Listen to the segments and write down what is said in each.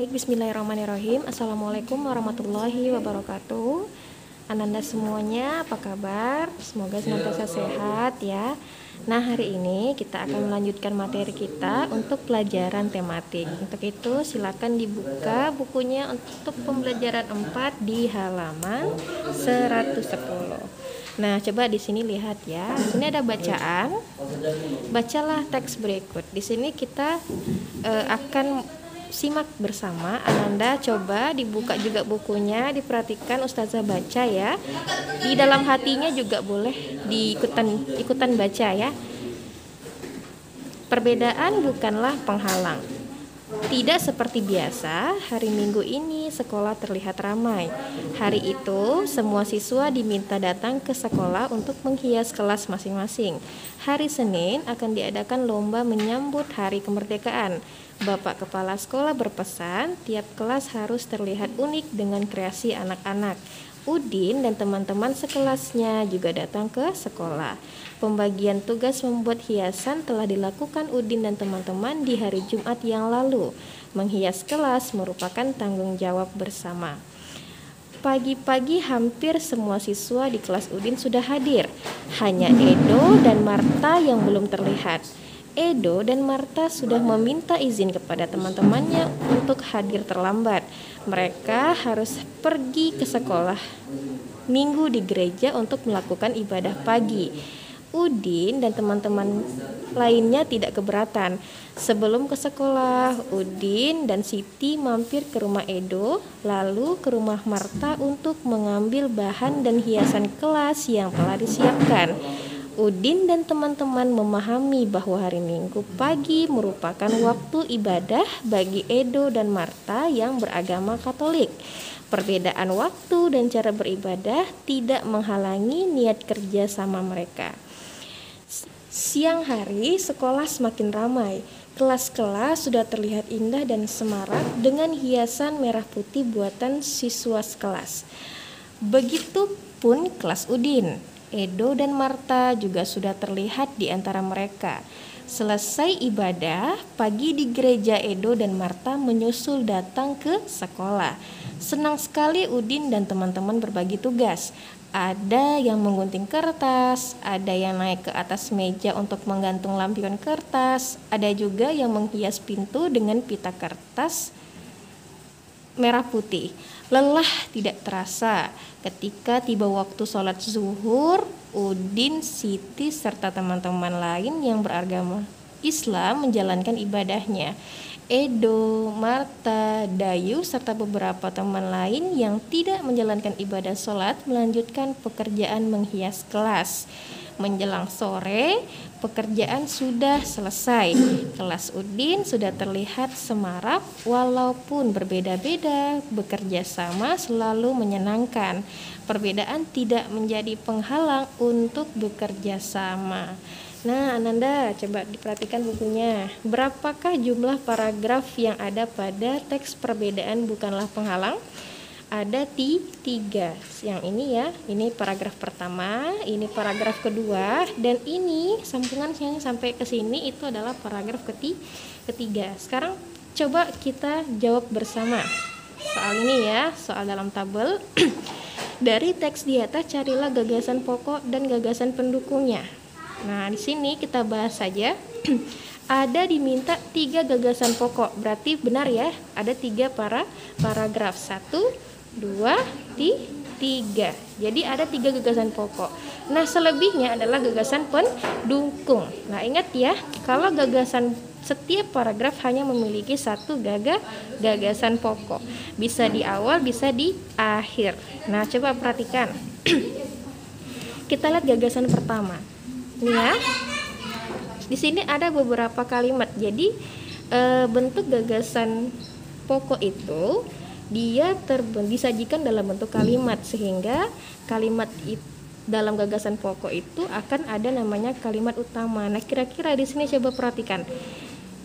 Baik, bismillahirrahmanirrahim. Assalamualaikum warahmatullahi wabarakatuh. Ananda semuanya, apa kabar? Semoga senantiasa sehat ya. Nah, hari ini kita akan melanjutkan materi kita untuk pelajaran tematik. Untuk itu, silakan dibuka bukunya untuk pembelajaran 4 di halaman 110. Nah, coba di sini lihat ya. Di sini ada bacaan. Bacalah teks berikut. Di sini kita akan simak bersama. Ananda coba dibuka juga bukunya, diperhatikan Ustazah baca ya. Di dalam hatinya juga boleh ikutan baca ya. Perbedaan bukanlah penghalang. Tidak seperti biasa, hari Minggu ini sekolah terlihat ramai. Hari itu, semua siswa diminta datang ke sekolah untuk menghias kelas masing-masing. Hari Senin akan diadakan lomba menyambut Hari Kemerdekaan. Bapak Kepala Sekolah berpesan, tiap kelas harus terlihat unik dengan kreasi anak-anak. Udin dan teman-teman sekelasnya juga datang ke sekolah. Pembagian tugas membuat hiasan telah dilakukan Udin dan teman-teman di hari Jumat yang lalu. Menghias kelas merupakan tanggung jawab bersama. Pagi-pagi hampir semua siswa di kelas Udin sudah hadir. Hanya Edo dan Marta yang belum terlihat. Edo dan Marta sudah meminta izin kepada teman-temannya untuk hadir terlambat. Mereka harus pergi ke sekolah Minggu di gereja untuk melakukan ibadah pagi. Udin dan teman-teman lainnya tidak keberatan. Sebelum ke sekolah, Udin dan Siti mampir ke rumah Edo, lalu ke rumah Marta untuk mengambil bahan dan hiasan kelas yang telah disiapkan. Udin dan teman-teman memahami bahwa hari Minggu pagi merupakan waktu ibadah bagi Edo dan Marta yang beragama Katolik. Perbedaan waktu dan cara beribadah tidak menghalangi niat kerja sama mereka. Siang hari, sekolah semakin ramai. Kelas-kelas sudah terlihat indah dan semarak dengan hiasan merah putih buatan siswa sekelas. Begitupun kelas Udin. Edo dan Marta juga sudah terlihat di antara mereka. Selesai ibadah, pagi di gereja Edo dan Marta menyusul datang ke sekolah. Senang sekali Udin dan teman-teman berbagi tugas. Ada yang menggunting kertas, ada yang naik ke atas meja untuk menggantung lampion kertas, ada juga yang menghias pintu dengan pita kertas merah putih. Lelah tidak terasa. Ketika tiba waktu sholat zuhur, Udin, Siti, serta teman-teman lain yang beragama Islam menjalankan ibadahnya. Edo, Marta, Dayu, serta beberapa teman lain yang tidak menjalankan ibadah sholat melanjutkan pekerjaan menghias kelas. Menjelang sore, pekerjaan sudah selesai. Kelas Udin sudah terlihat semarak, walaupun berbeda-beda, bekerja sama selalu menyenangkan. Perbedaan tidak menjadi penghalang untuk bekerja sama. Nah, Ananda, coba diperhatikan bukunya. Berapakah jumlah paragraf yang ada pada teks perbedaan bukanlah penghalang? Ada 3. Yang ini ya, ini paragraf pertama, ini paragraf kedua, dan ini sambungan yang sampai ke sini itu adalah paragraf ketiga. Sekarang coba kita jawab bersama soal ini ya, soal dalam tabel. Dari teks di atas carilah gagasan pokok dan gagasan pendukungnya. Nah, di sini kita bahas saja. Ada diminta 3 gagasan pokok, berarti benar ya, ada 3 paragraf, 1, 2, 3. Jadi ada 3 gagasan pokok. Nah, selebihnya adalah gagasan pendukung. Nah, ingat ya, kalau gagasan setiap paragraf hanya memiliki 1 gagasan pokok. Bisa di awal, bisa di akhir. Nah, coba perhatikan. Kita lihat gagasan pertama. Ini ya. Di sini ada beberapa kalimat. Jadi bentuk gagasan pokok itu dia disajikan dalam bentuk kalimat, sehingga kalimat dalam gagasan pokok itu akan ada namanya kalimat utama. Nah, kira-kira di sini coba perhatikan.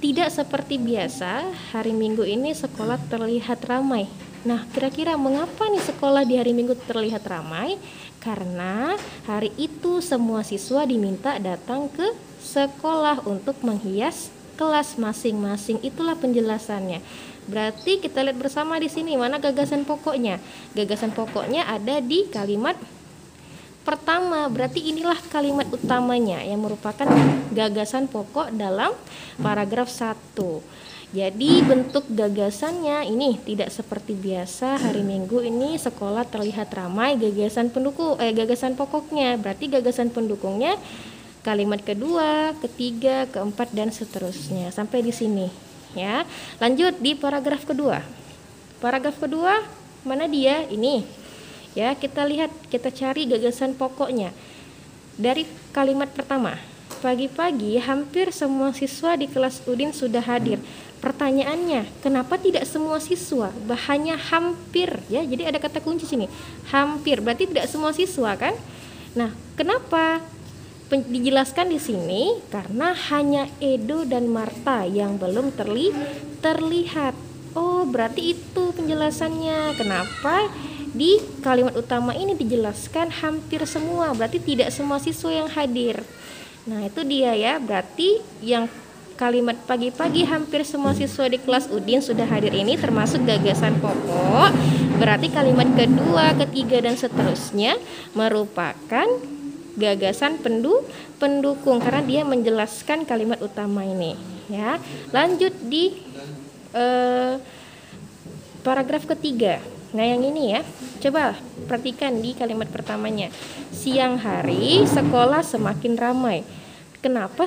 Tidak seperti biasa, hari Minggu ini sekolah terlihat ramai. Nah, kira-kira mengapa nih sekolah di hari Minggu terlihat ramai? Karena hari itu semua siswa diminta datang ke sekolah untuk menghias kelas masing-masing. Itulah penjelasannya. Berarti kita lihat bersama di sini mana gagasan pokoknya. Gagasan pokoknya ada di kalimat pertama. Berarti inilah kalimat utamanya yang merupakan gagasan pokok dalam paragraf 1. Jadi bentuk gagasannya ini tidak seperti biasa. Hari Minggu ini sekolah terlihat ramai. Gagasan pendukung gagasan pokoknya berarti gagasan pendukungnya kalimat kedua, ketiga, keempat dan seterusnya sampai di sini ya. Lanjut di paragraf kedua. Paragraf kedua mana dia? Ini. Ya, kita lihat, kita cari gagasan pokoknya. Dari kalimat pertama. Pagi-pagi hampir semua siswa di kelas Udin sudah hadir. Pertanyaannya, kenapa tidak semua siswa? Hanya hampir ya. Jadi ada kata kunci sini. Hampir, berarti tidak semua siswa kan? Nah, kenapa? Dijelaskan di sini karena hanya Edo dan Marta yang belum terlihat. Oh, berarti itu penjelasannya. Kenapa di kalimat utama ini dijelaskan hampir semua? Berarti tidak semua siswa yang hadir. Nah, itu dia ya. Berarti yang kalimat pagi-pagi hampir semua siswa di kelas Udin sudah hadir ini termasuk gagasan pokok. Berarti kalimat kedua, ketiga dan seterusnya merupakan gagasan pendukung karena dia menjelaskan kalimat utama ini ya. Lanjut di paragraf ketiga. Nah, yang ini ya. Coba perhatikan di kalimat pertamanya. Siang hari sekolah semakin ramai. Kenapa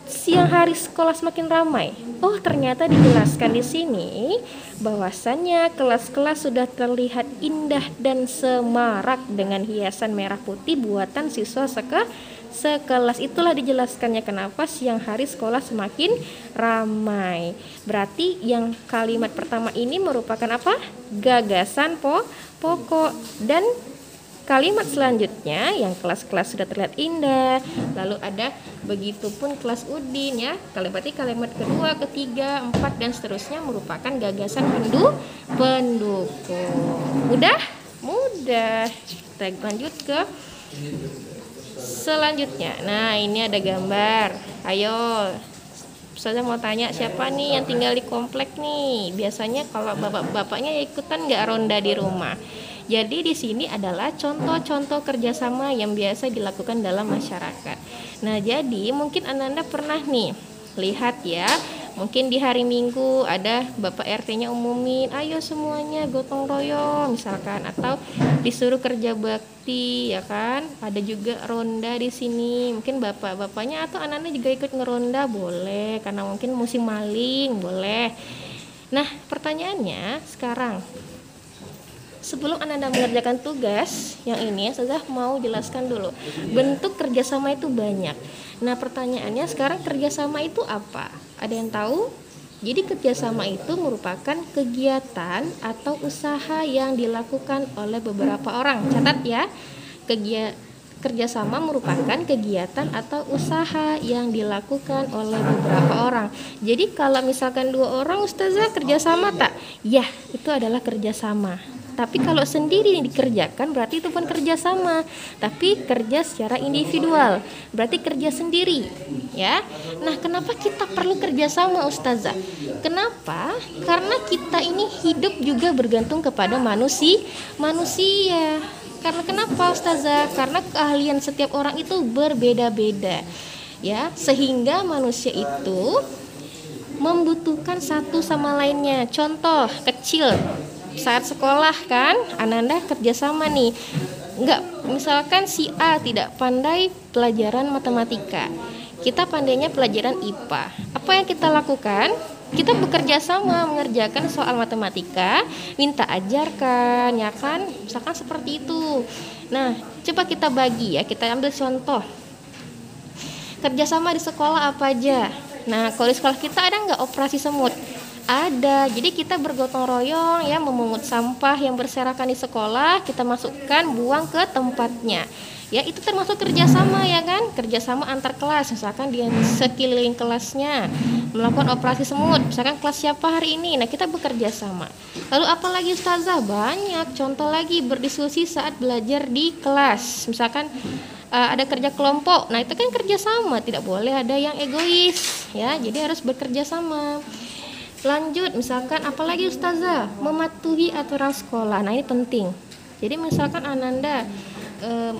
siang hari sekolah semakin ramai? Oh, ternyata dijelaskan di sini bahwasannya kelas-kelas sudah terlihat indah dan semarak dengan hiasan merah putih buatan siswa sekelas. Itulah dijelaskannya kenapa siang hari sekolah semakin ramai. Berarti yang kalimat pertama ini merupakan apa? Gagasan pokok. Dan kalimat selanjutnya yang kelas-kelas sudah terlihat indah, lalu ada begitupun kelas Udin ya. Berarti kalimat kedua, ketiga, empat dan seterusnya merupakan gagasan pendukung. Mudah. Kita lanjut ke selanjutnya. Nah, ini ada gambar. Ayo, saya mau tanya siapa nih yang tinggal di komplek nih? Biasanya kalau bapak-bapaknya ikutan nggak ronda di rumah? Jadi di sini adalah contoh-contoh kerjasama yang biasa dilakukan dalam masyarakat. Nah, jadi mungkin Anda pernah nih lihat ya, mungkin di hari Minggu ada Bapak RT-nya umumin, ayo semuanya gotong royong misalkan, atau disuruh kerja bakti ya kan. Ada juga ronda di sini. Mungkin bapak-bapaknya atau anak-anak juga ikut ngeronda boleh karena mungkin musim maling boleh. Nah, pertanyaannya sekarang, sebelum Anda mengerjakan tugas yang ini, saya mau jelaskan dulu. Bentuk kerjasama itu banyak. Nah, pertanyaannya sekarang kerjasama itu apa? Ada yang tahu? Jadi kerjasama itu merupakan kegiatan atau usaha yang dilakukan oleh beberapa orang. Catat ya, kerjasama merupakan kegiatan atau usaha yang dilakukan oleh beberapa orang. Jadi kalau misalkan 2 orang Ustazah kerjasama tak? Ya, itu adalah kerjasama. Tapi kalau sendiri yang dikerjakan berarti itu bukan kerjasama, tapi kerja secara individual, berarti kerja sendiri ya. Nah, kenapa kita perlu kerjasama Ustazah? Kenapa? Karena kita ini hidup juga bergantung kepada manusia. Karena kenapa Ustazah? Karena keahlian setiap orang itu berbeda-beda ya, sehingga manusia itu membutuhkan satu sama lainnya. Contoh kecil, saat sekolah kan, Ananda kerjasama nih. Misalkan si A tidak pandai pelajaran matematika, kita pandainya pelajaran IPA. Apa yang kita lakukan? Kita bekerja sama mengerjakan soal matematika, minta ajarkan, ya kan? Misalkan seperti itu. Nah, coba kita bagi ya, kita ambil contoh. Kerjasama di sekolah apa aja? Nah, kalau di sekolah kita ada nggak operasi semut? Ada. Jadi kita bergotong royong ya, memungut sampah yang berserakan di sekolah, kita masukkan, buang ke tempatnya. Ya, itu termasuk kerjasama ya kan? Kerjasama antar kelas, misalkan di sekeliling kelasnya melakukan operasi semut, misalkan kelas siapa hari ini. Nah, kita bekerja sama. Lalu apa lagi Ustazah? Banyak. Contoh lagi, berdiskusi saat belajar di kelas. Misalkan ada kerja kelompok. Nah, itu kan kerjasama, tidak boleh ada yang egois ya. Jadi harus bekerja sama. Lanjut, misalkan apalagi Ustazah, mematuhi aturan sekolah. Nah, ini penting. Jadi misalkan Ananda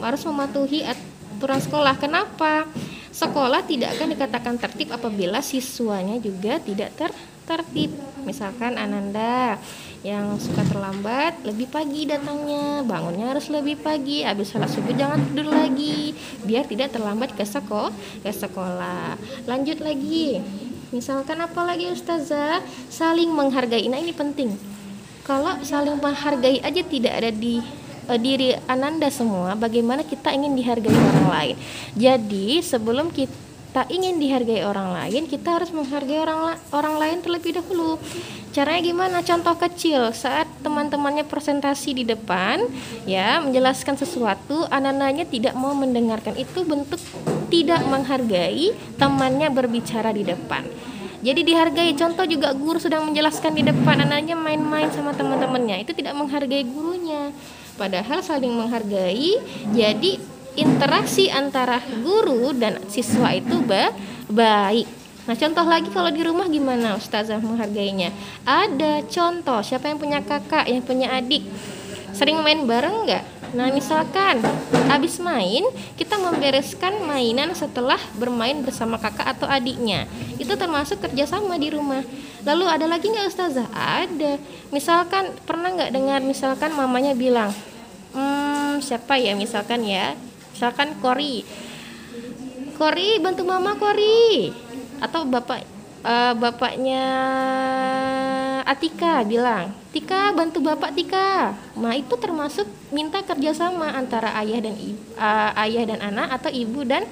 harus mematuhi aturan sekolah. Kenapa? Sekolah tidak akan dikatakan tertib apabila siswanya juga tidak tertib. Misalkan Ananda yang suka terlambat, lebih pagi datangnya, bangunnya harus lebih pagi, habis sholat subuh jangan tidur lagi, biar tidak terlambat ke sekolah. Lanjut lagi, misalkan apa lagi Ustazah, saling menghargai. Nah, ini penting. Kalau saling menghargai aja tidak ada di diri Ananda semua, bagaimana kita ingin dihargai orang lain. Jadi sebelum kita ingin dihargai orang lain, kita harus menghargai orang lain terlebih dahulu. Caranya gimana? Contoh kecil, saat teman-temannya presentasi di depan, ya, menjelaskan sesuatu, anak-anaknya tidak mau mendengarkan, itu bentuk tidak menghargai temannya berbicara di depan. Jadi dihargai. Contoh juga guru sedang menjelaskan di depan, anaknya main-main sama teman-temannya, itu tidak menghargai gurunya. Padahal saling menghargai, jadi interaksi antara guru dan siswa itu baik. Nah, contoh lagi kalau di rumah gimana Ustazah menghargainya? Ada contoh, siapa yang punya kakak, yang punya adik, sering main bareng nggak? Nah, misalkan habis main, kita membereskan mainan setelah bermain bersama kakak atau adiknya. Itu termasuk kerjasama di rumah. Lalu ada lagi nggak Ustazah? Ada. Misalkan pernah nggak dengar misalkan mamanya bilang, siapa ya misalkan Kori bantu mama Kori, atau bapaknya Atika bilang, Tika bantu bapak Tika. Nah, itu termasuk minta kerjasama antara ayah dan anak, atau ibu dan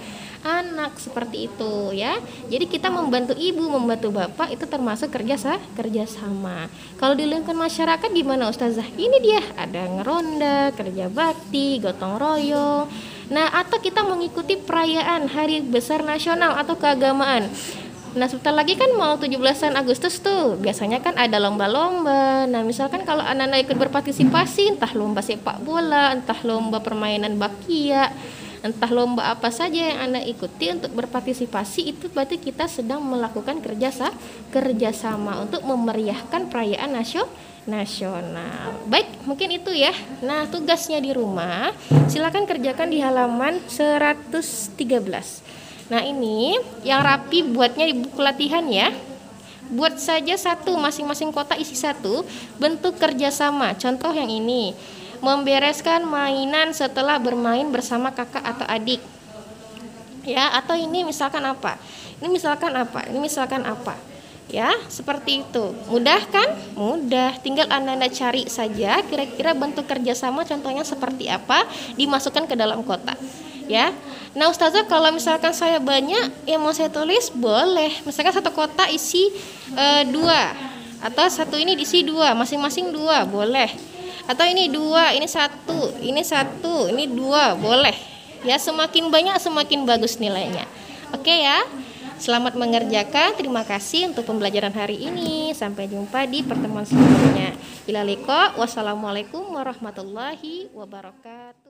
anak, seperti itu ya. Jadi kita membantu ibu, membantu bapak, itu termasuk kerjasama. Kalau di lingkungan masyarakat gimana Ustazah? Ini dia, ada ngeronda, kerja bakti, gotong royong. Nah, atau kita mengikuti perayaan hari besar nasional atau keagamaan. Nah, sebentar lagi kan mau 17 Agustus tuh, biasanya kan ada lomba-lomba. Nah, misalkan kalau anak-anak ikut berpartisipasi, entah lomba sepak bola, entah lomba permainan bakia, entah lomba apa saja yang Anda ikuti untuk berpartisipasi, itu berarti kita sedang melakukan kerjasama untuk memeriahkan perayaan nasional. Baik, mungkin itu ya. Nah, tugasnya di rumah silakan kerjakan di halaman 113. Nah, ini yang rapi buatnya di buku latihan ya. Buat saja satu, masing-masing kotak isi satu, bentuk kerjasama. Contoh yang ini, membereskan mainan setelah bermain bersama kakak atau adik. Ya, atau ini misalkan apa? Ini misalkan apa? Ya, seperti itu. Mudah kan? Mudah. Tinggal Anda cari saja kira-kira bentuk kerjasama contohnya seperti apa, dimasukkan ke dalam kotak. Ya. Nah, Ustazah, kalau misalkan saya banyak yang mau saya tulis, boleh. Misalkan satu kotak isi 2, atau satu ini diisi 2, masing-masing 2, boleh. Atau ini 2, ini 1, ini 2, boleh. Ya, semakin banyak semakin bagus nilainya. Oke ya. Selamat mengerjakan. Terima kasih untuk pembelajaran hari ini. Sampai jumpa di pertemuan selanjutnya. Ila liqa. Wassalamualaikum warahmatullahi wabarakatuh.